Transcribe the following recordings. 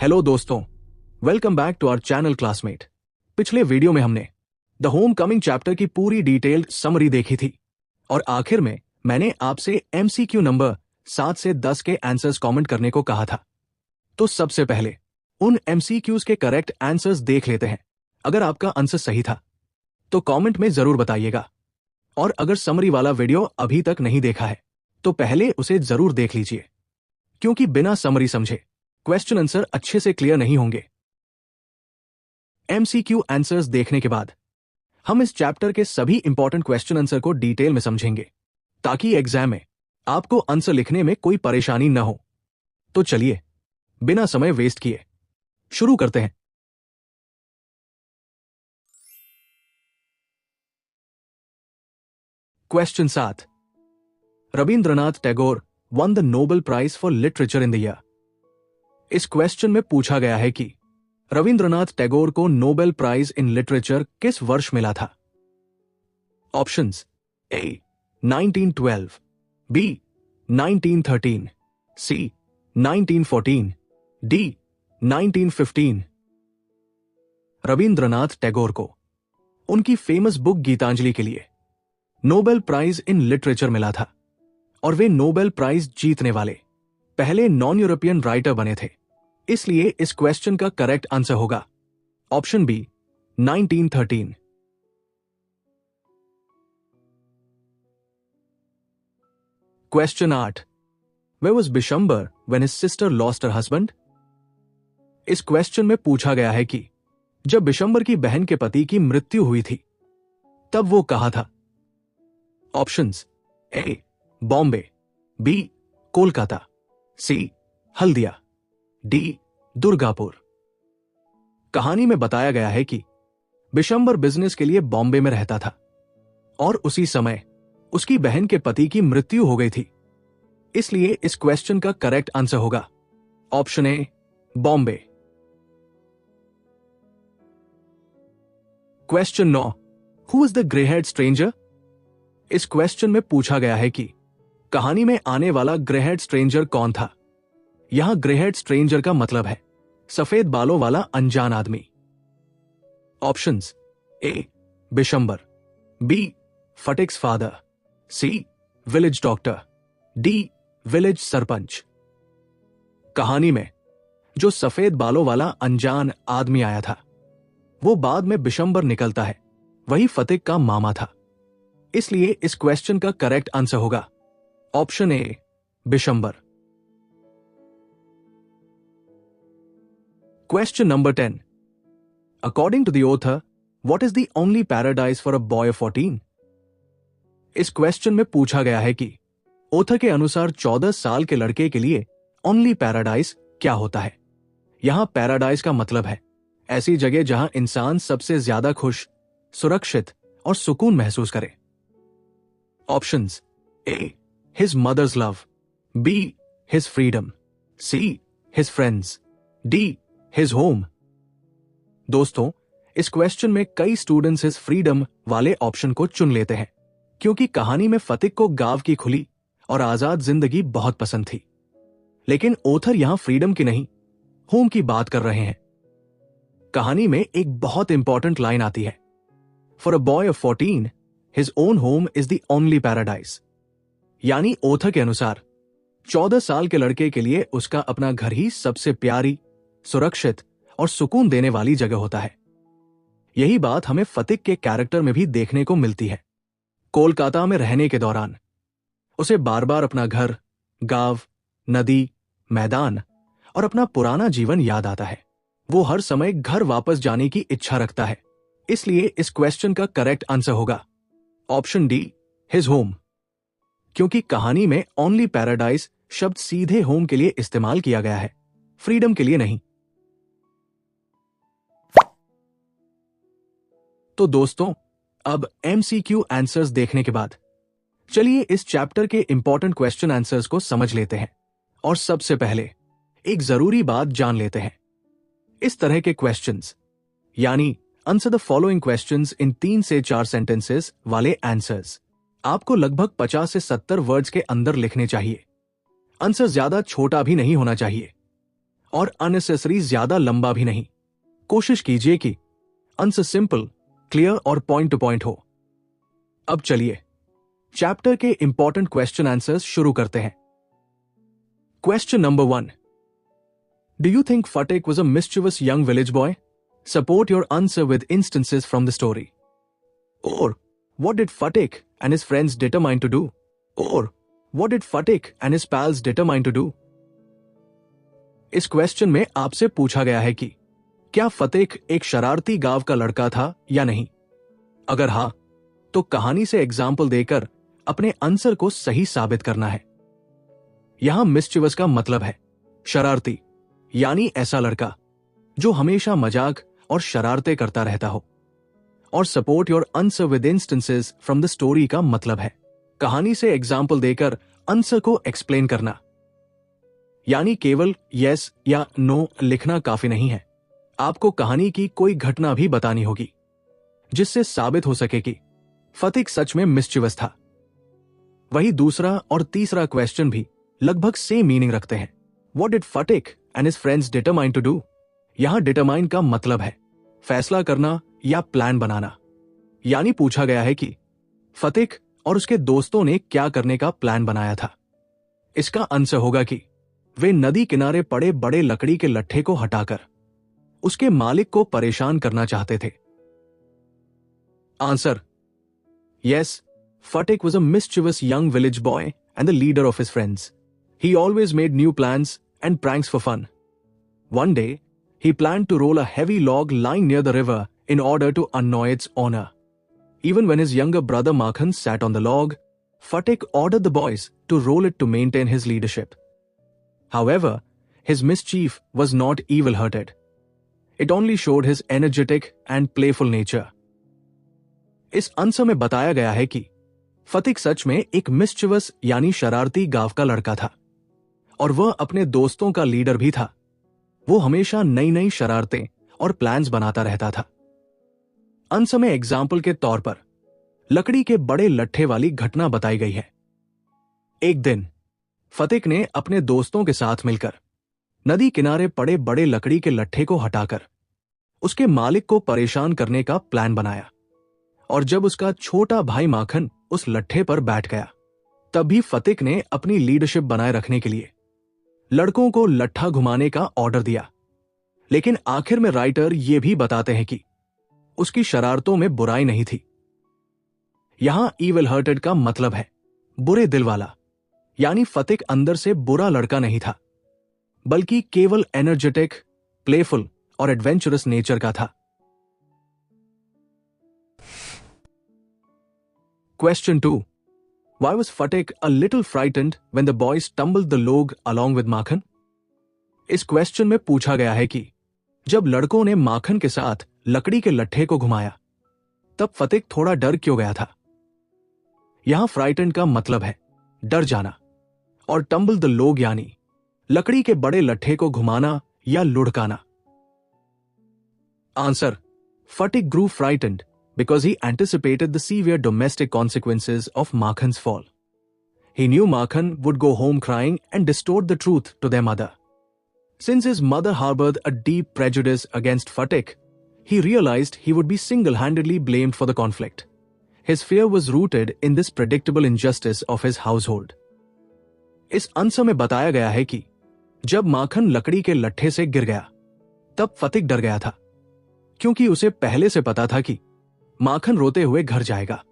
Hello दोस्तों, welcome back to our channel Classmate. पिछले video में हमने द होम कमिंग चैप्टर की पूरी डिटेल्ड समरी देखी थी और आखिर में मैंने आपसे एमसीक्यू नंबर 7 से 10 के आंसर्स कमेंट करने को कहा था। तो सबसे पहले उन एमसीक्यूज के करेक्ट आंसर्स देख लेते हैं। अगर आपका आंसर सही था तो कमेंट में जरूर बताइएगा, और अगर समरी वाला वीडियो अभी तक नहीं देखा है तो पहले उसे जरूर देख लीजिए, क्योंकि बिना समरी समझे क्वेश्चन आंसर अच्छे से क्लियर नहीं होंगे। एमसीक्यू आंसर्स देखने के बाद हम इस चैप्टर के सभी इंपॉर्टेंट क्वेश्चन आंसर को डिटेल में समझेंगे, ताकि एग्जाम में आपको आंसर लिखने में कोई परेशानी न हो। तो चलिए बिना समय वेस्ट किए शुरू करते हैं। Question 7, Rabindranath Tagore won the Nobel prize for literature in the year. इस क्वेश्चन में पूछा गया है कि रविंद्रनाथ टैगोर को नोबेल प्राइज इन लिटरेचर किस वर्ष मिला था। ऑप्शंस: ए 1912, बी 1913, सी 1914, डी 1915। रविंद्रनाथ टैगोर को उनकी फेमस बुक गीतांजलि के लिए नोबेल प्राइज इन लिटरेचर मिला था, और वे नोबेल प्राइज जीतने वाले पहले नॉन यूरोपियन राइटर बने थे। इसलिए इस क्वेश्चन का करेक्ट आंसर होगा option B 1913। Question 8, Where was Bishambar when his sister lost her husband? इस क्वेश्चन में पूछा गया है कि जब बिशंबर की बहन के पति की मृत्यु हुई थी तब वो कहा था। ऑप्शंस: ए बॉम्बे, बी कोलकाता, सी हल्दिया, डी दुर्गापुर। कहानी में बताया गया है कि बिशंबर बिजनेस के लिए बॉम्बे में रहता था और उसी समय उसकी बहन के पति की मृत्यु हो गई थी। इसलिए इस क्वेश्चन का करेक्ट आंसर होगा option A Bombay. Question 9, who is the grey head stranger? इस क्वेश्चन में पूछा गया है कि कहानी में आने वाला ग्रे हेड स्ट्रेंजर कौन था। यहां ग्रे हेड स्ट्रेंजर का मतलब है सफेद बालों वाला अनजान आदमी। Options: A Bishambar, B Fatik's father, C village doctor, D village sarpanch. कहानी में जो सफेद बालों वाला अनजान आदमी आया था वो बाद में बिशंबर निकलता है, वही फतिक का मामा था। इसलिए इस क्वेश्चन का करेक्ट आंसर होगा option A Bishambar. Question number 10. According to the author, what is the only paradise for a boy of 14? इस क्वेश्चन में पूछा गया है कि ऑथर के अनुसार 14 साल के लड़के के लिए ओनली पैराडाइज क्या होता है। यहां पैराडाइज का मतलब है ऐसी जगह जहां इंसान सबसे ज्यादा खुश, सुरक्षित और सुकून महसूस करे। Options: A his mother's love, B his freedom, C his friends, D his home. दोस्तों, इस क्वेश्चन में कई स्टूडेंट्स इस फ्रीडम वाले ऑप्शन को चुन लेते हैं, क्योंकि कहानी में फतिक को गांव की खुली और आजाद जिंदगी बहुत पसंद थी। लेकिन ऑथर यहां फ्रीडम की नहीं, होम की बात कर रहे हैं। कहानी में एक बहुत इंपॉर्टेंट लाइन आती है, for a boy of 14 his own home is the only paradise. यानी ऑथर के अनुसार 14 साल के लड़के के लिए उसका अपना घर ही सबसे प्यारी, सुरक्षित और सुकून देने वाली जगह होता है। यही बात हमें फतिक के कैरेक्टर में भी देखने को मिलती है। कोलकाता में रहने के दौरान उसे बार बार अपना घर, गांव, नदी, मैदान और अपना पुराना जीवन याद आता है। वो हर समय घर वापस जाने की इच्छा रखता है। इसलिए इस क्वेश्चन का करेक्ट आंसर होगा ऑप्शन डी हिज होम, क्योंकि कहानी में ओनली पैराडाइज शब्द सीधे होम के लिए इस्तेमाल किया गया है, फ्रीडम के लिए नहीं। तो दोस्तों, अब एमसीक्यू आंसर्स देखने के बाद चलिए इस चैप्टर के इंपॉर्टेंट क्वेश्चन आंसर्स को समझ लेते हैं, और सबसे पहले एक जरूरी बात जान लेते हैं। इस तरह के क्वेश्चंस, यानी answer the following questions in 3 से 4 सेंटेंसेस वाले आंसर्स, आपको लगभग 50 से 70 वर्ड्स के अंदर लिखने चाहिए। आंसर ज्यादा छोटा भी नहीं होना चाहिए और अननेसेसरी ज्यादा लंबा भी नहीं। कोशिश कीजिए कि आंसर सिंपल, क्लियर और पॉइंट टू पॉइंट हो। अब चलिए चैप्टर के इंपॉर्टेंट क्वेश्चन आंसर्स शुरू करते हैं। Question number 1, do you think Fatik was a mischievous young village boy? Support your answer with instances from the story. Or, what did Fatik and his friends determine to do? Or, what did Fatik and his pals determine to do? इस question में आपसे पूछा गया है कि क्या फतिक एक शरारती गांव का लड़का था या नहीं। अगर हां, तो कहानी से एग्जाम्पल देकर अपने आंसर को सही साबित करना है। यहां मिस्chievous का मतलब है शरारती, यानी ऐसा लड़का जो हमेशा मजाक और शरारतें करता रहता हो। और support your answer with instances from the story का मतलब है कहानी से एग्जाम्पल देकर आंसर को एक्सप्लेन करना। यानी केवल यस या नो लिखना काफी नहीं है, आपको कहानी की कोई घटना भी बतानी होगी जिससे साबित हो सके कि फतिक सच में मिस्chievous था। वही दूसरा और तीसरा क्वेश्चन भी लगभग सेम मीनिंग रखते हैं। What did Fatik and his friends determine to do? यहां डिटरमाइन का मतलब है फैसला करना या प्लान बनाना। यानी पूछा गया है कि फतिक और उसके दोस्तों ने क्या करने का प्लान बनाया था। इसका आंसर होगा कि वे नदी किनारे पड़े बड़े लकड़ी के लट्ठे को हटाकर उसके मालिक को परेशान करना चाहते थे। Answer, yes, Fatik was a mischievous young village boy and the leader of his friends. He always made new plans and pranks for fun. One day, he planned to roll a heavy log lying near the river in order to annoy its owner. Even when his younger brother Makhan sat on the log, Fatik ordered the boys to roll it to maintain his leadership. However, his mischief was not evil-hearted. It only showed his energetic and playful nature. इस answer में बताया गया है कि फतिक सच में एक मिस्chievous यानी शरारती गांव का लड़का था और वह अपने दोस्तों का लीडर भी था। वो हमेशा नई नई शरारतें और प्लान्स बनाता रहता था। आंसर में एग्जाम्पल के तौर पर लकड़ी के बड़े लट्ठे वाली घटना बताई गई है। एक दिन फतिक ने अपने दोस्तों के साथ मिलकर नदी किनारे पड़े बड़े लकड़ी के लट्ठे को हटाकर उसके मालिक को परेशान करने का प्लान बनाया। और जब उसका छोटा भाई माखन उस लट्ठे पर बैठ गया, तब भी फतिक ने अपनी लीडरशिप बनाए रखने के लिए लड़कों को लट्ठा घुमाने का ऑर्डर दिया। लेकिन आखिर में राइटर ये भी बताते हैं कि उसकी शरारतों में बुराई नहीं थी। यहां इविल हार्टेड का मतलब है बुरे दिल वाला, यानी फतिक अंदर से बुरा लड़का नहीं था, बल्कि केवल एनर्जेटिक, प्लेफुल और एडवेंचरस नेचर का था। Question 2. Why was Fatik a little frightened when the boys tumbled the log along with Makhan? इस क्वेश्चन में पूछा गया है कि जब लड़कों ने माखन के साथ लकड़ी के लट्ठे को घुमाया, तब फतिक थोड़ा डर क्यों गया था। यहां फ्राइटेंड का मतलब है डर जाना और टम्बल द लोग यानी लकड़ी के बड़े लट्ठे को घुमाना या लुढ़काना। Answer, Fatik grew frightened because he anticipated the severe domestic consequences of Makhan's fall. He knew Makhan would go home crying and distort the truth to their mother. Since his mother harbored a deep prejudice against Fatik, he realized he would be single-handedly blamed for the conflict. His fear was rooted in this predictable injustice of his household. इस answer में बताया गया है कि जब माखन लकड़ी के लट्ठे से गिर गया, तब फतिक डर गया था, क्योंकि उसे पहले से पता था कि माखन रोते हुए घर जाएगा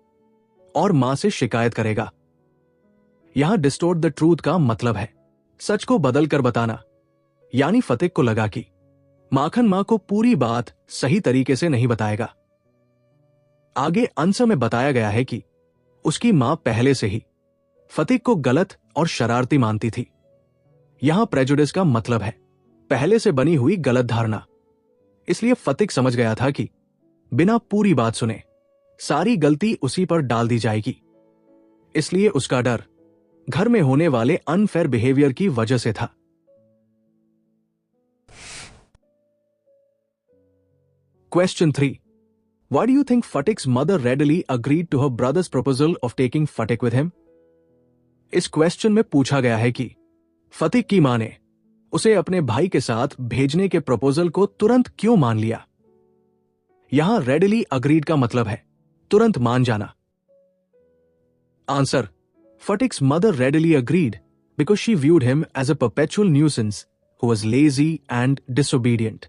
और मां से शिकायत करेगा। यहां डिस्टोर्ट द ट्रूथ का मतलब है सच को बदलकर बताना, यानी फतिक को लगा कि माखन मां को पूरी बात सही तरीके से नहीं बताएगा। आगे आंसर में बताया गया है कि उसकी मां पहले से ही फतिक को गलत और शरारती मानती थी। यहां प्रेजुडिस का मतलब है पहले से बनी हुई गलत धारणा। इसलिए फतिक समझ गया था कि बिना पूरी बात सुने सारी गलती उसी पर डाल दी जाएगी। इसलिए उसका डर घर में होने वाले अनफेयर बिहेवियर की वजह से था। Question 3. Why do you think Fatik's mother readily agreed to her brother's proposal of taking Fatik with him? इस क्वेश्चन में पूछा गया है कि फतिक की मां ने उसे अपने भाई के साथ भेजने के प्रपोजल को तुरंत क्यों मान लिया? यहां रेडिली अग्रीड का मतलब है तुरंत मान जाना। Answer, Fatik's mother readily agreed because she viewed him as a perpetual nuisance who was lazy and disobedient.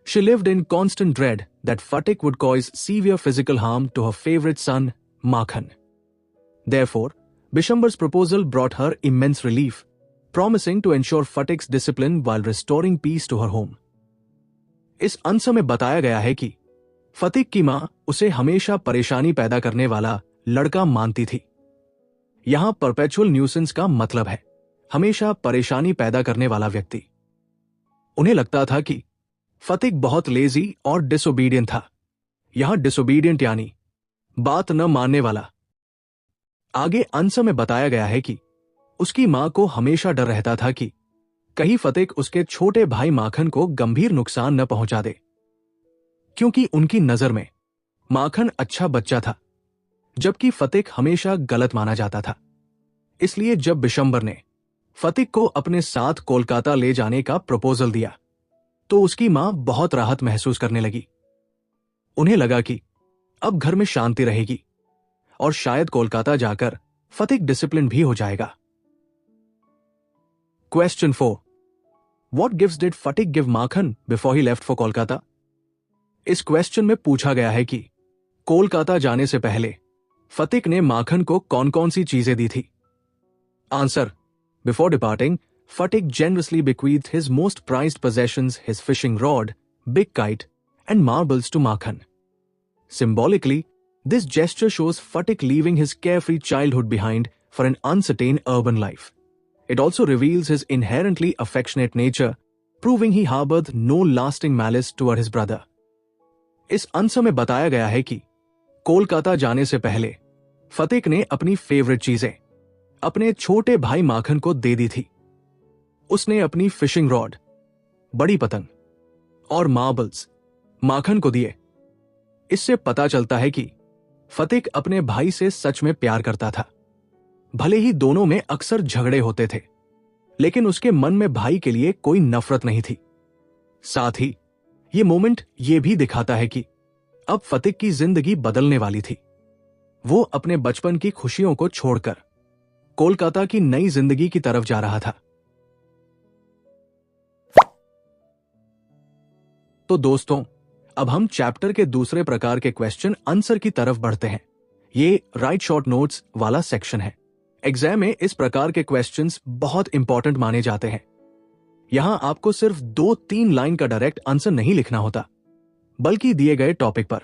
She lived in constant dread that Fatik would cause severe physical harm to her favorite son, Makhan. Therefore, Bishambar's proposal brought her immense relief, promising to ensure Fatik's discipline while restoring peace to her home. इस answer में बताया गया है कि फतिक की मां उसे हमेशा परेशानी पैदा करने वाला लड़का मानती थी। यहां परपेचुअल न्यूसेंस का मतलब है हमेशा परेशानी पैदा करने वाला व्यक्ति। उन्हें लगता था कि फतिक बहुत लेजी और डिसोबीडियंट था। यहां डिसोबीडियंट यानी बात न मानने वाला। आगे आंसर में बताया गया है कि उसकी मां को हमेशा डर रहता था कि कहीं फतिक उसके छोटे भाई माखन को गंभीर नुकसान न पहुंचा दे, क्योंकि उनकी नजर में माखन अच्छा बच्चा था जबकि फतिक हमेशा गलत माना जाता था। इसलिए जब बिशंबर ने फतिक को अपने साथ कोलकाता ले जाने का प्रपोजल दिया तो उसकी मां बहुत राहत महसूस करने लगी। उन्हें लगा कि अब घर में शांति रहेगी और शायद कोलकाता जाकर फतिक डिसिप्लिन भी हो जाएगा। Question 4, what gifts did Fatik give Makhan before he left for Kolkata? इस क्वेश्चन में पूछा गया है कि कोलकाता जाने से पहले फतिक ने माखन को कौन कौन सी चीजें दी थी? Answer, before departing Fatik generously bequeathed his most prized possessions, his fishing rod, big kite, and marbles to Makhan. Symbolically, this gesture shows Fatik leaving his carefree childhood behind for an uncertain urban life. It also reveals his inherently affectionate nature, proving he harbored no lasting malice toward his brother. इस answer में बताया गया है कि कोलकाता जाने से पहले फतिक ने अपनी फेवरेट चीजें अपने छोटे भाई माखन को दे दी थी। उसने अपनी फिशिंग रॉड, बड़ी पतंग और मार्बल्स माखन को दिए। इससे पता चलता है कि फतिक अपने भाई से सच में प्यार करता था। भले ही दोनों में अक्सर झगड़े होते थे, लेकिन उसके मन में भाई के लिए कोई नफरत नहीं थी। साथ ही ये मोमेंट ये भी दिखाता है कि अब फतिक की जिंदगी बदलने वाली थी। वो अपने बचपन की खुशियों को छोड़कर कोलकाता की नई जिंदगी की तरफ जा रहा था। तो दोस्तों, अब हम चैप्टर के दूसरे प्रकार के क्वेश्चन आंसर की तरफ बढ़ते हैं। ये राइट शॉर्ट नोट्स वाला सेक्शन है। एग्जाम में इस प्रकार के क्वेश्चंस बहुत इंपॉर्टेंट माने जाते हैं। यहां आपको सिर्फ 2-3 लाइन का डायरेक्ट आंसर नहीं लिखना होता, बल्कि दिए गए टॉपिक पर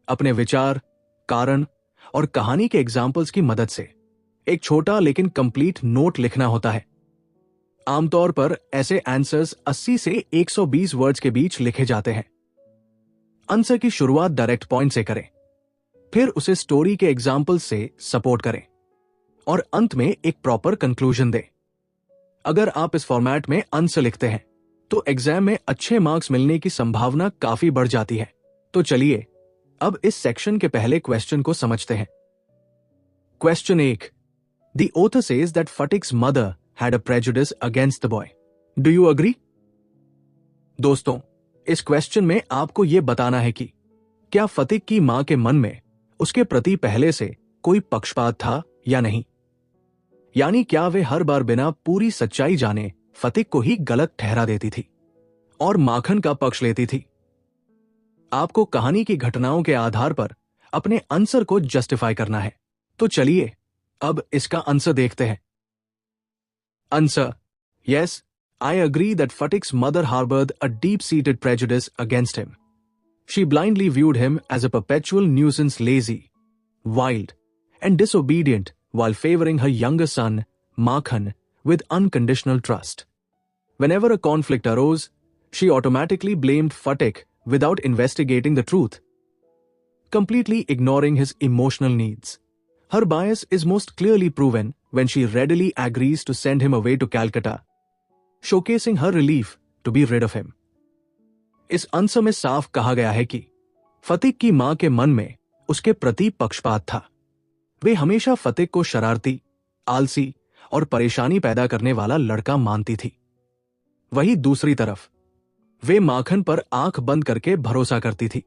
अपने विचार, कारण और कहानी के एग्जाम्पल्स की मदद से एक छोटा लेकिन कंप्लीट नोट लिखना होता है। आमतौर पर ऐसे आंसर्स 80 से 120 वर्ड्स के बीच लिखे जाते हैं। आंसर की शुरुआत डायरेक्ट पॉइंट से करें, फिर उसे स्टोरी के एग्जाम्पल से सपोर्ट करें और अंत में एक प्रॉपर कंक्लूजन दें। अगर आप इस फॉर्मेट में आंसर लिखते हैं तो एग्जाम में अच्छे मार्क्स मिलने की संभावना काफी बढ़ जाती है। तो चलिए अब इस सेक्शन के पहले क्वेश्चन को समझते हैं। Question 1, the author says that Fatik's mother had a prejudice against the boy. Do you agree? दोस्तों, इस क्वेश्चन में आपको यह बताना है कि क्या फतिक की मां के मन में उसके प्रति पहले से कोई पक्षपात था या नहीं। यानी क्या वे हर बार बिना पूरी सच्चाई जाने फतिक को ही गलत ठहरा देती थी और माखन का पक्ष लेती थी। आपको कहानी की घटनाओं के आधार पर अपने आंसर को जस्टिफाई करना है। तो चलिए अब इसका आंसर देखते हैं। Answer, yes, I agree that Fatik's mother harbored a deep-seated prejudice against him. She blindly viewed him as a perpetual nuisance, lazy, wild, and disobedient while favoring her younger son, Makhan, with unconditional trust. Whenever a conflict arose, she automatically blamed Fatik without investigating the truth, completely ignoring his emotional needs. Her bias is most clearly proven when she readily agrees to send him away to Calcutta, showcasing her relief to be rid of him. इस answer में साफ कहा गया है कि फतिक की मां के मन में उसके प्रति पक्षपात था। वे हमेशा फतिक को शरारती, आलसी और परेशानी पैदा करने वाला लड़का मानती थी। वहीं दूसरी तरफ वे माखन पर आंख बंद करके भरोसा करती थी।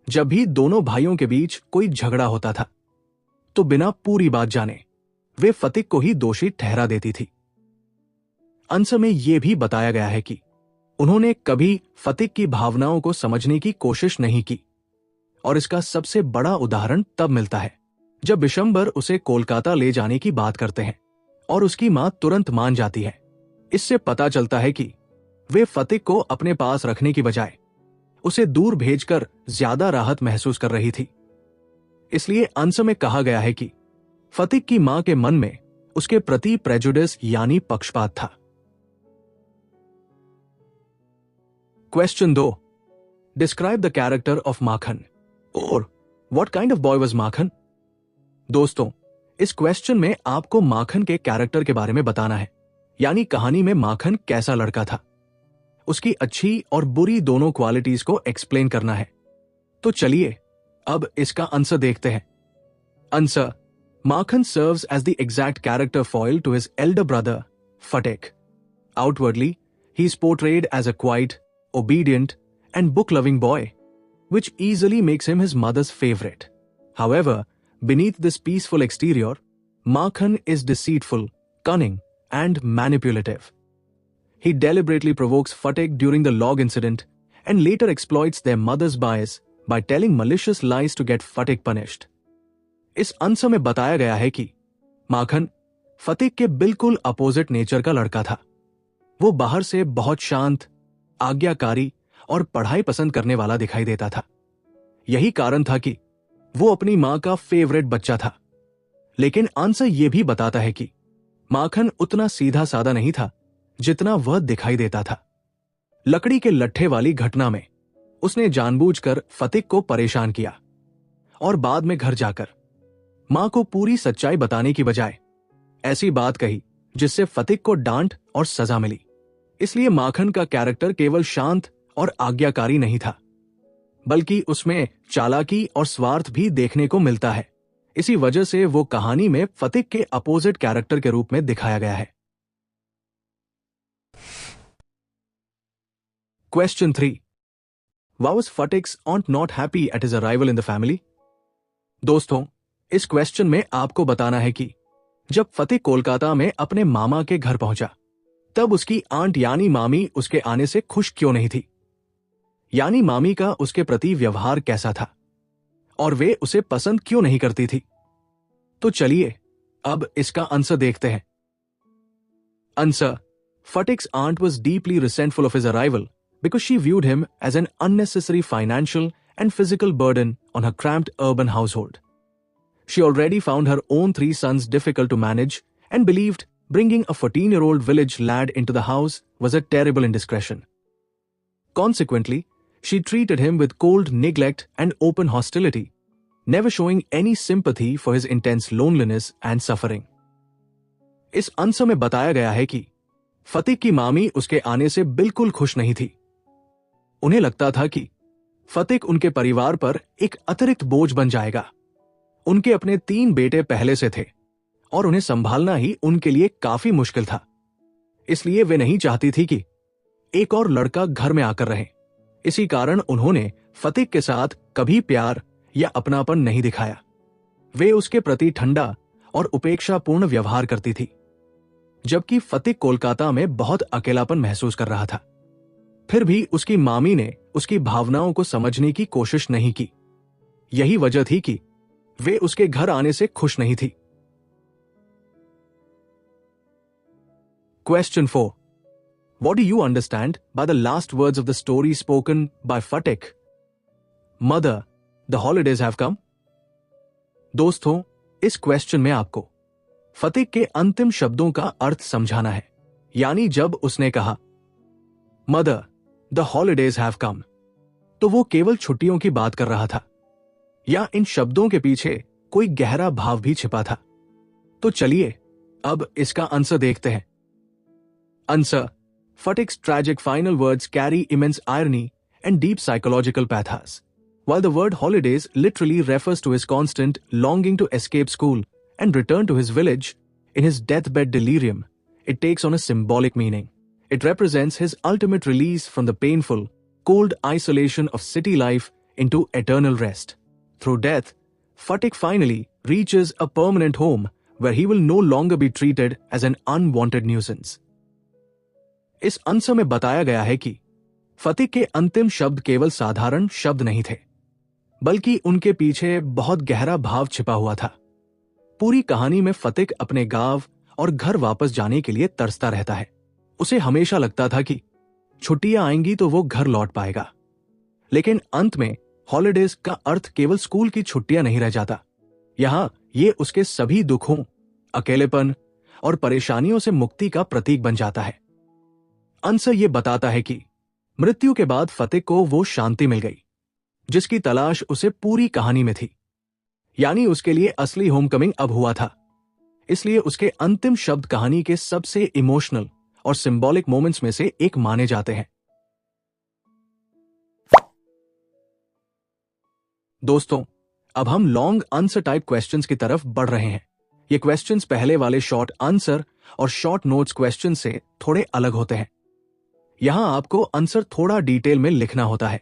जब भी दोनों भाइयों के बीच कोई झगड़ा होता था तो बिना पूरी बात जाने वे फतिक को ही दोषी ठहरा देती थी। अंश में यह भी बताया गया है कि उन्होंने कभी फतिक की भावनाओं को समझने की कोशिश नहीं की, और इसका सबसे बड़ा उदाहरण तब मिलता है जब बिशंबर उसे कोलकाता ले जाने की बात करते हैं और उसकी मां तुरंत मान जाती है। इससे पता चलता है कि वे फतिक को अपने पास रखने की बजाय उसे दूर भेजकर ज्यादा राहत महसूस कर रही थी। इसलिए अंश में कहा गया है कि फतिक की मां के मन में उसके प्रति प्रेजुडिस यानी पक्षपात था। Question 2, describe the character of Makhan, और what kind of boy was Makhan. दोस्तों, इस क्वेश्चन में आपको माखन के कैरेक्टर के बारे में बताना है, यानी कहानी में माखन कैसा लड़का था, उसकी अच्छी और बुरी दोनों क्वालिटीज को एक्सप्लेन करना है। तो चलिए अब इसका आंसर देखते हैं। Answer: Makhan serves as the exact character foil to his elder brother Fatik. Outwardly, he is portrayed as a quiet, obedient, and book-loving boy, which easily makes him his mother's favorite. However, beneath this peaceful exterior, Makhan is deceitful, cunning, and manipulative. He deliberately provokes Fatik during the log incident and later exploits their mother's bias by telling malicious lies to get Fatik punished. इस अंश में बताया गया है कि माखन फतिक के बिल्कुल opposite nature का लड़का था। वो बाहर से बहुत शांत, आज्ञाकारी और पढ़ाई पसंद करने वाला दिखाई देता था। यही कारण था कि वो अपनी मां का फेवरेट बच्चा था। लेकिन आंसर यह भी बताता है कि माखन उतना सीधा साधा नहीं था जितना वह दिखाई देता था। लकड़ी के लट्ठे वाली घटना में उसने जानबूझकर फतिक को परेशान किया और बाद में घर जाकर मां को पूरी सच्चाई बताने की बजाय ऐसी बात कही जिससे फतिक को डांट और सजा मिली। इसलिए माखन का कैरेक्टर केवल शांत और आज्ञाकारी नहीं था, बल्कि उसमें चालाकी और स्वार्थ भी देखने को मिलता है। इसी वजह से वो कहानी में फतिक के अपोजिट कैरेक्टर के रूप में दिखाया गया है। Question 3, Why was Fatik's aunt not happy at his arrival in the family? दोस्तों, इस क्वेश्चन में आपको बताना है कि जब फतिक कोलकाता में अपने मामा के घर पहुंचा तब उसकी आंट यानी मामी उसके आने से खुश क्यों नहीं थी, यानी मामी का उसके प्रति व्यवहार कैसा था और वे उसे पसंद क्यों नहीं करती थी। तो चलिए अब इसका आंसर देखते हैं। Answer: Fatik's aunt was deeply resentful of his arrival because she viewed him as an unnecessary financial and physical burden on her cramped urban household. She already found her own 3 sons difficult to manage and believed bringing a 14-year-old village lad into the house was a terrible indiscretion. Consequently, she treated him with cold neglect and open hostility, never showing any sympathy for his intense loneliness and suffering. इस answer में बताया गया है कि फतिक की मामी उसके आने से बिल्कुल खुश नहीं थी। उन्हें लगता था कि फतिक उनके परिवार पर एक अतिरिक्त बोझ बन जाएगा। उनके अपने 3 बेटे पहले से थे और उन्हें संभालना ही उनके लिए काफी मुश्किल था। इसलिए वे नहीं चाहती थी कि एक और लड़का घर में आकर रहे। इसी कारण उन्होंने फतिक के साथ कभी प्यार या अपनापन नहीं दिखाया। वे उसके प्रति ठंडा और उपेक्षापूर्ण व्यवहार करती थी, जबकि फतिक कोलकाता में बहुत अकेलापन महसूस कर रहा था। फिर भी उसकी मामी ने उसकी भावनाओं को समझने की कोशिश नहीं की। यही वजह थी कि वे उसके घर आने से खुश नहीं थी। Question 4. What do you understand by the last words of the story spoken by Fatik? Mother, the holidays have come. दोस्तों, इस क्वेश्चन में आपको फतिक के अंतिम शब्दों का अर्थ समझाना है। यानी जब उसने कहा mother the holidays have come, तो वो केवल छुट्टियों की बात कर रहा था या इन शब्दों के पीछे कोई गहरा भाव भी छिपा था। तो चलिए अब इसका आंसर देखते हैं। Answer: Fatik's tragic final words carry immense irony and deep psychological pathos. While the word holidays literally refers to his constant longing to escape school and return to his village in his deathbed delirium, it takes on a symbolic meaning. It represents his ultimate release from the painful, cold isolation of city life into eternal rest. Through death, Phatik finally reaches a permanent home where he will no longer be treated as an unwanted nuisance. इस answer में बताया गया है कि फतिक के अंतिम शब्द केवल साधारण शब्द नहीं थे, बल्कि उनके पीछे बहुत गहरा भाव छिपा हुआ था। पूरी कहानी में फतिक अपने गांव और घर वापस जाने के लिए तरसता रहता है। उसे हमेशा लगता था कि छुट्टियां आएंगी तो वो घर लौट पाएगा, लेकिन अंत में हॉलिडेज का अर्थ केवल स्कूल की छुट्टियां नहीं रह जाता। यहां ये उसके सभी दुखों, अकेलेपन और परेशानियों से मुक्ति का प्रतीक बन जाता है। आंसर ये बताता है कि मृत्यु के बाद फतिक को वो शांति मिल गई जिसकी तलाश उसे पूरी कहानी में थी, यानी उसके लिए असली होमकमिंग अब हुआ था। इसलिए उसके अंतिम शब्द कहानी के सबसे इमोशनल और सिंबॉलिक मोमेंट्स में से एक माने जाते हैं। दोस्तों, अब हम लॉन्ग आंसर टाइप क्वेश्चंस की तरफ बढ़ रहे हैं। ये क्वेश्चंस पहले वाले शॉर्ट आंसर और शॉर्ट नोट्स क्वेश्चन से थोड़े अलग होते हैं। यहां आपको आंसर थोड़ा डिटेल में लिखना होता है।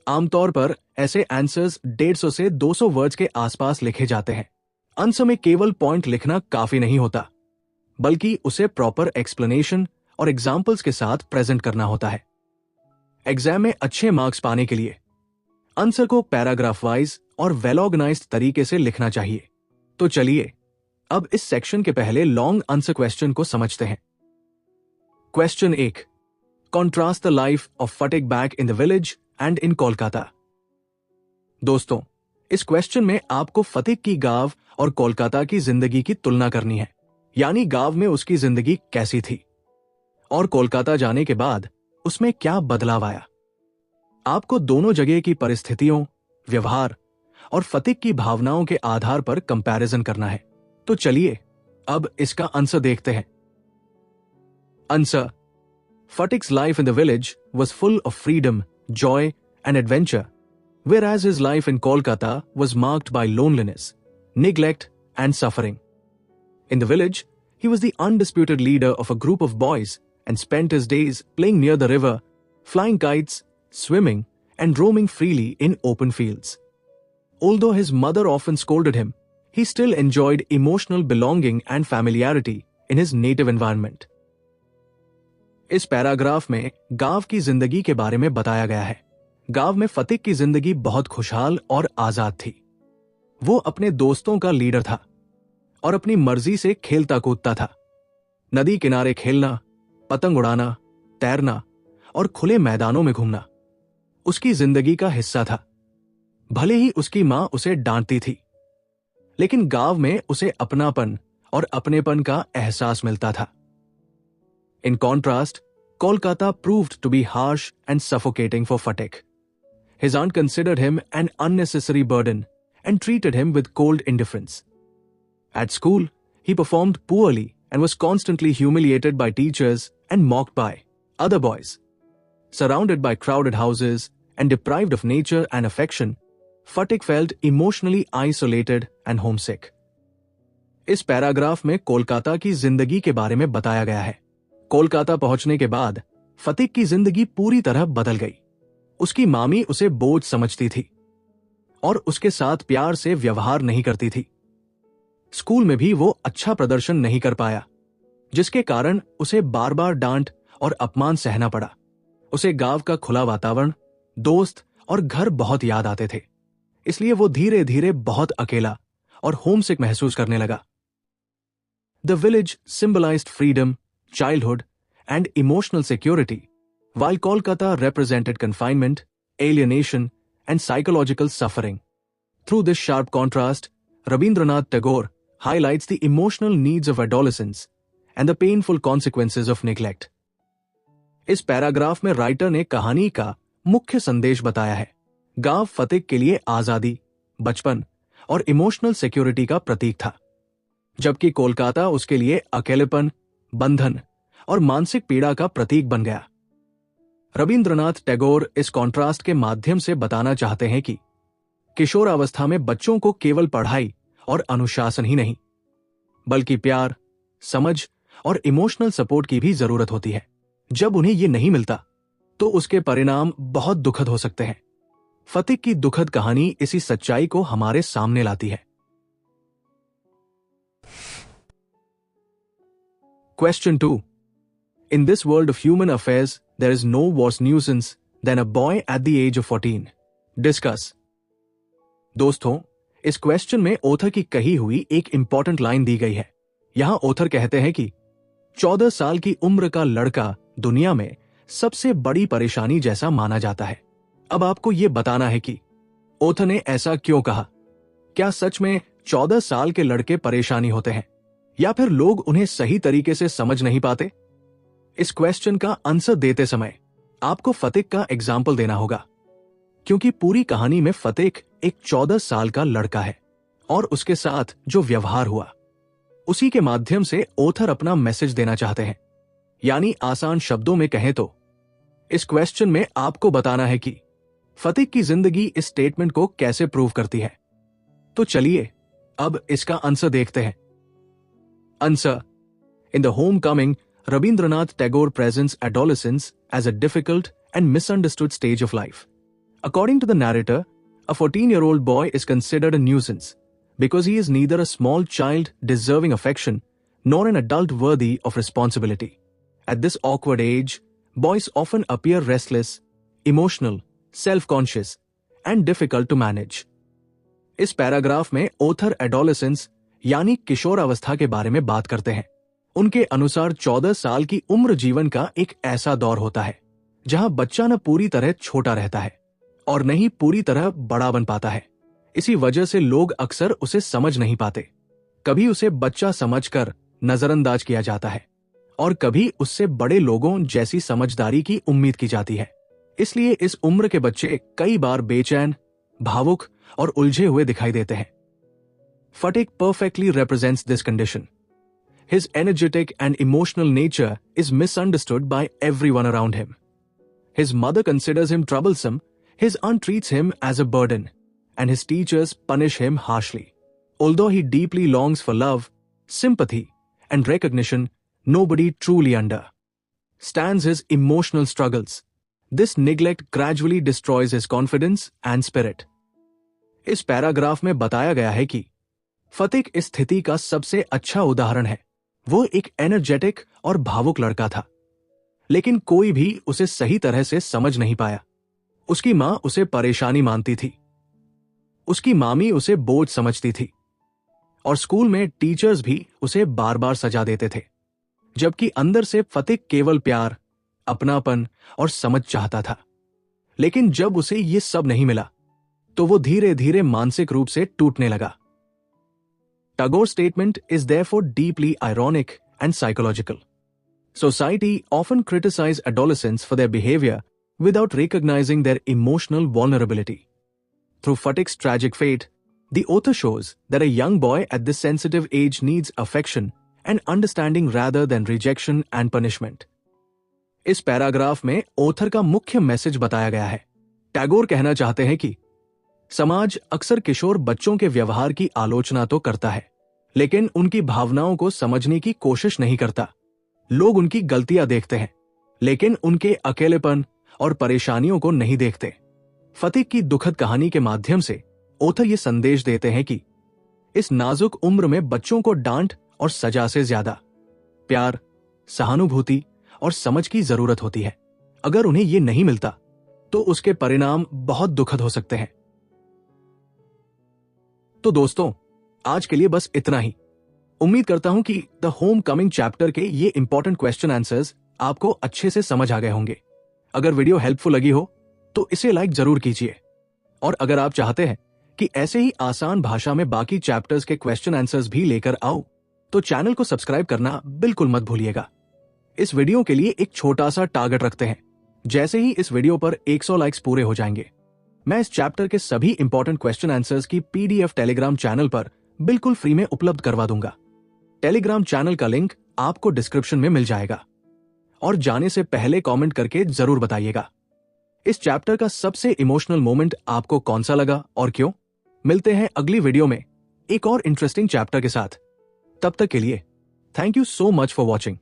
आमतौर पर ऐसे आंसर्स 150 से 200 वर्ड्स के आसपास लिखे जाते हैं। आंसर में केवल पॉइंट लिखना काफी नहीं होता, बल्कि उसे प्रॉपर एक्सप्लेनेशन और एग्जाम्पल्स के साथ प्रेजेंट करना होता है। एग्जाम में अच्छे मार्क्स पाने के लिए आंसर को पैराग्राफ वाइज और वेल ऑर्गेनाइज्ड तरीके से लिखना चाहिए। तो चलिए अब इस सेक्शन के पहले लॉन्ग आंसर क्वेश्चन को समझते हैं। Question 1, contrast the life of Fatik back in the village and in Kolkata. दोस्तों, इस क्वेश्चन में आपको फतिक की गांव और कोलकाता की जिंदगी की तुलना करनी है, यानी गांव में उसकी जिंदगी कैसी थी और कोलकाता जाने के बाद उसमें क्या बदलाव आया। आपको दोनों जगह की परिस्थितियों, व्यवहार और फतिक की भावनाओं के आधार पर कंपैरिजन करना है। तो चलिए अब इसका आंसर देखते हैं। Answer: Fatik's life in the village was full of freedom, joy, and adventure, whereas his life in Kolkata was marked by loneliness, neglect, and suffering. In the village, he was the undisputed leader of a group of boys and spent his days playing near the river, flying kites, swimming, and roaming freely in open fields. Although his mother often scolded him, he still enjoyed emotional belonging and familiarity in his native environment. इस paragraph में गांव की जिंदगी के बारे में बताया गया है। गांव में फतिक की जिंदगी बहुत खुशहाल और आजाद थी। वो अपने दोस्तों का लीडर था और अपनी मर्जी से खेलता कूदता था। नदी किनारे खेलना, पतंग उड़ाना, तैरना और खुले मैदानों में घूमना उसकी जिंदगी का हिस्सा था। भले ही उसकी मां उसे डांटती थी, लेकिन गांव में उसे अपनापन और अपनेपन का एहसास मिलता था। In contrast, Kolkata proved to be harsh and suffocating for Phatik. His aunt considered him an unnecessary burden and treated him with cold indifference. At school, he performed poorly and was constantly humiliated by teachers and mocked by other boys. Surrounded by crowded houses and deprived of nature and affection, Phatik felt emotionally isolated and homesick. इस paragraph में कोलकाता की जिंदगी के बारे में बताया गया है। कोलकाता पहुंचने के बाद फतिक की जिंदगी पूरी तरह बदल गई। उसकी मामी उसे बोझ समझती थी और उसके साथ प्यार से व्यवहार नहीं करती थी। स्कूल में भी वो अच्छा प्रदर्शन नहीं कर पाया, जिसके कारण उसे बार बार डांट और अपमान सहना पड़ा। उसे गांव का खुला वातावरण, दोस्त और घर बहुत याद आते थे, इसलिए वो धीरे धीरे बहुत अकेला और होमसिक महसूस करने लगा। The village symbolised freedom, childhood, and emotional security, while Kolkata represented confinement, alienation, and psychological suffering. Through this sharp contrast, Rabindranath Tagore highlights the emotional needs of adolescence and the painful consequences of neglect. इस paragraph में writer ने कहानी का मुख्य संदेश बताया है। गांव फतिक के लिए आजादी, बचपन और इमोशनल सिक्योरिटी का प्रतीक था, जबकि कोलकाता उसके लिए अकेलेपन, बंधन और मानसिक पीड़ा का प्रतीक बन गया। रविंद्रनाथ टैगोर इस कॉन्ट्रास्ट के माध्यम से बताना चाहते हैं कि किशोरावस्था में बच्चों को केवल पढ़ाई और अनुशासन ही नहीं, बल्कि प्यार, समझ और इमोशनल सपोर्ट की भी जरूरत होती है। जब उन्हें ये नहीं मिलता तो उसके परिणाम बहुत दुखद हो सकते हैं। फतिक की दुखद कहानी इसी सच्चाई को हमारे सामने लाती है। Question 2. In this world of human affairs, there is no worse nuisance than a boy at the age of 14. Discuss. दोस्तों, इस क्वेश्चन में ऑथर की कही हुई एक इंपॉर्टेंट लाइन दी गई है। यहां ऑथर कहते हैं कि 14 साल की उम्र का लड़का दुनिया में सबसे बड़ी परेशानी जैसा माना जाता है। अब आपको यह बताना है कि ऑथर ने ऐसा क्यों कहा। क्या सच में 14 साल के लड़के परेशानी होते हैं, या फिर लोग उन्हें सही तरीके से समझ नहीं पाते? इस क्वेश्चन का आंसर देते समय आपको फतिक का एग्जाम्पल देना होगा, क्योंकि पूरी कहानी में फतिक एक 14 साल का लड़का है और उसके साथ जो व्यवहार हुआ उसी के माध्यम से ऑथर अपना मैसेज देना चाहते हैं। यानी आसान शब्दों में कहें तो इस क्वेश्चन में आपको बताना है कि फतिक की जिंदगी इस स्टेटमेंट को कैसे प्रूव करती है। तो चलिए अब इसका आंसर देखते हैं। Answer: in the Homecoming, Rabindranath Tagore presents adolescence as a difficult and misunderstood stage of life. According to the narrator, a 14-year-old boy is considered a nuisance because he is neither a small child deserving affection nor an adult worthy of responsibility. At this awkward age, boys often appear restless, emotional, self-conscious, and difficult to manage. इस paragraph में author adolescence यानी किशोरावस्था के बारे में बात करते हैं। उनके अनुसार 14 साल की उम्र जीवन का एक ऐसा दौर होता है जहां बच्चा न पूरी तरह छोटा रहता है और न ही पूरी तरह बड़ा बन पाता है। इसी वजह से लोग अक्सर उसे समझ नहीं पाते। कभी उसे बच्चा समझकर नजरअंदाज किया जाता है और कभी उससे बड़े लोगों जैसी समझदारी की उम्मीद की जाती है। इसलिए इस उम्र के बच्चे कई बार बेचैन, भावुक और उलझे हुए दिखाई देते हैं। फटिक perfectly represents this condition. His energetic and emotional nature is misunderstood by everyone around him. His mother considers him troublesome, his aunt treats him as a burden, and his teachers punish him harshly. Although he deeply longs for love, sympathy, and recognition, nobody truly understands his emotional struggles. This neglect gradually destroys his confidence and spirit. इस paragraph में बताया गया है कि फतिक इस स्थिति का सबसे अच्छा उदाहरण है। वो एक एनर्जेटिक और भावुक लड़का था, लेकिन कोई भी उसे सही तरह से समझ नहीं पाया। उसकी मां उसे परेशानी मानती थी, उसकी मामी उसे बोझ समझती थी और स्कूल में टीचर्स भी उसे बार बार सजा देते थे, जबकि अंदर से फतिक केवल प्यार, अपनापन और समझ चाहता था। लेकिन जब उसे ये सब नहीं मिला तो वो धीरे धीरे मानसिक रूप से टूटने लगा। Tagore's statement is therefore deeply ironic and psychological. Society often criticizes adolescents for their behavior without recognizing their emotional vulnerability. Through Fatik's tragic fate, the author shows that a young boy at this sensitive age needs affection and understanding rather than rejection and punishment. इस paragraph में author का मुख्य message बताया गया है। टैगोर कहना चाहते हैं कि समाज अक्सर किशोर बच्चों के व्यवहार की आलोचना तो करता है, लेकिन उनकी भावनाओं को समझने की कोशिश नहीं करता। लोग उनकी गलतियां देखते हैं, लेकिन उनके अकेलेपन और परेशानियों को नहीं देखते। फतिक की दुखद कहानी के माध्यम से ऑथर ये संदेश देते हैं कि इस नाजुक उम्र में बच्चों को डांट और सजा से ज्यादा प्यार, सहानुभूति और समझ की जरूरत होती है। अगर उन्हें ये नहीं मिलता तो उसके परिणाम बहुत दुखद हो सकते हैं। तो दोस्तों, आज के लिए बस इतना ही। उम्मीद करता हूं कि द होम कमिंग चैप्टर के ये इंपॉर्टेंट क्वेश्चन आंसर्स आपको अच्छे से समझ आ गए होंगे। अगर वीडियो हेल्पफुल लगी हो तो इसे लाइक जरूर कीजिए, और अगर आप चाहते हैं कि ऐसे ही आसान भाषा में बाकी चैप्टर्स के क्वेश्चन आंसर्स भी लेकर आओ तो चैनल को सब्सक्राइब करना बिल्कुल मत भूलिएगा। इस वीडियो के लिए एक छोटा सा टारगेट रखते हैं। जैसे ही इस वीडियो पर 100 लाइक्स पूरे हो जाएंगे, मैं इस चैप्टर के सभी इंपॉर्टेंट क्वेश्चन आंसर्स की पीडीएफ टेलीग्राम चैनल पर बिल्कुल फ्री में उपलब्ध करवा दूंगा। टेलीग्राम चैनल का लिंक आपको डिस्क्रिप्शन में मिल जाएगा, और जाने से पहले कमेंट करके जरूर बताइएगा इस चैप्टर का सबसे इमोशनल मोमेंट आपको कौन सा लगा और क्यों। मिलते हैं अगली वीडियो में एक और इंटरेस्टिंग चैप्टर के साथ। तब तक के लिए thank you so much for watching.